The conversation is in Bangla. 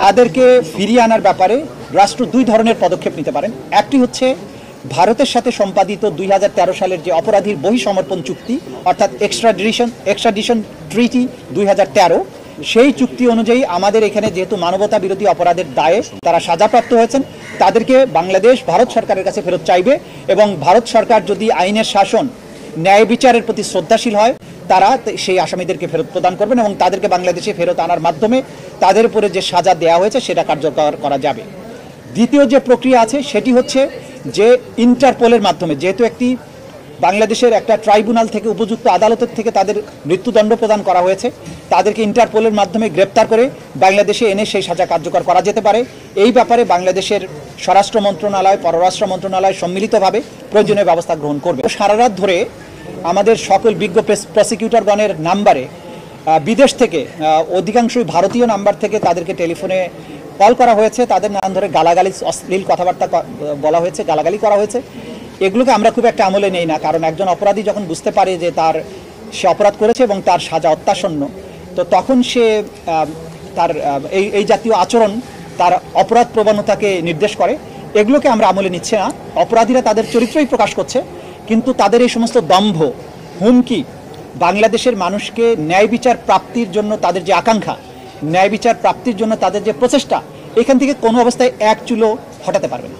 তাদেরকে ফিরিয়ে আনার ব্যাপারে রাষ্ট্র দুই ধরনের পদক্ষেপ নিতে পারেন। একটি হচ্ছে ভারতের সাথে সম্পাদিত 2013 সালের যে অপরাধীর বহিঃসমর্পণ চুক্তি, অর্থাৎ এক্সট্রাডিশন ট্রিটি 2013, সেই চুক্তি অনুযায়ী আমাদের এখানে যেহেতু মানবতা বিরোধী অপরাধের দায়ে তারা সাজাপ্রাপ্ত হয়েছেন, তাদেরকে বাংলাদেশ ভারত সরকারের কাছে ফেরত চাইবে এবং ভারত সরকার যদি আইনের শাসন, ন্যায় বিচারের প্রতি শ্রদ্ধাশীল হয়, তারা সেই আসামিদেরকে ফেরত প্রদান করবেন এবং তাদেরকে বাংলাদেশে ফেরত আনার মাধ্যমে তাদের উপরে যে সাজা দেওয়া হয়েছে সেটা কার্যকর করা যাবে। দ্বিতীয় যে প্রক্রিয়া আছে সেটি হচ্ছে যে ইন্টারপোলের মাধ্যমে, যেহেতু একটি বাংলাদেশের একটা ট্রাইব্যুনাল থেকে, উপযুক্ত আদালতের থেকে তাদের মৃত্যুদণ্ড প্রদান করা হয়েছে, তাদেরকে ইন্টারপোলের মাধ্যমে গ্রেপ্তার করে বাংলাদেশে এনে সেই সাজা কার্যকর করা যেতে পারে। এই ব্যাপারে বাংলাদেশের স্বরাষ্ট্র মন্ত্রণালয়, পররাষ্ট্র মন্ত্রণালয় সম্মিলিতভাবে প্রয়োজনীয় ব্যবস্থা গ্রহণ করবে। সারা রাত ধরে আমাদের সকল বিজ্ঞ প্রসিকিউটরগণের নাম্বারে বিদেশ থেকে, অধিকাংশই ভারতীয় নাম্বার থেকে তাদেরকে টেলিফোনে কল করা হয়েছে, তাদের নাম ধরে গালাগালি, অশ্লীল কথাবার্তা বলা হয়েছে, গালাগালি করা হয়েছে। এগুলোকে আমরা খুব একটা আমলে নেই না, কারণ একজন অপরাধী যখন বুঝতে পারে যে সে অপরাধ করেছে এবং তার সাজা অত্যাসন্ন, তো তখন সে তার এই জাতীয় আচরণ তার অপরাধ প্রবণতাকে নির্দেশ করে। এগুলোকে আমরা আমলে নিচ্ছি না। অপরাধীরা তাদের চরিত্রই প্রকাশ করছে, কিন্তু তাদের এই সমস্ত দম্ভ, হুমকি, বাংলাদেশের মানুষকে ন্যায় বিচার প্রাপ্তির জন্য তাদের যে আকাঙ্ক্ষা, ন্যায় বিচার প্রাপ্তির জন্য তাদের যে প্রচেষ্টা, এখান থেকে কোনো অবস্থায় এক চুলো হটাতে পারবে না।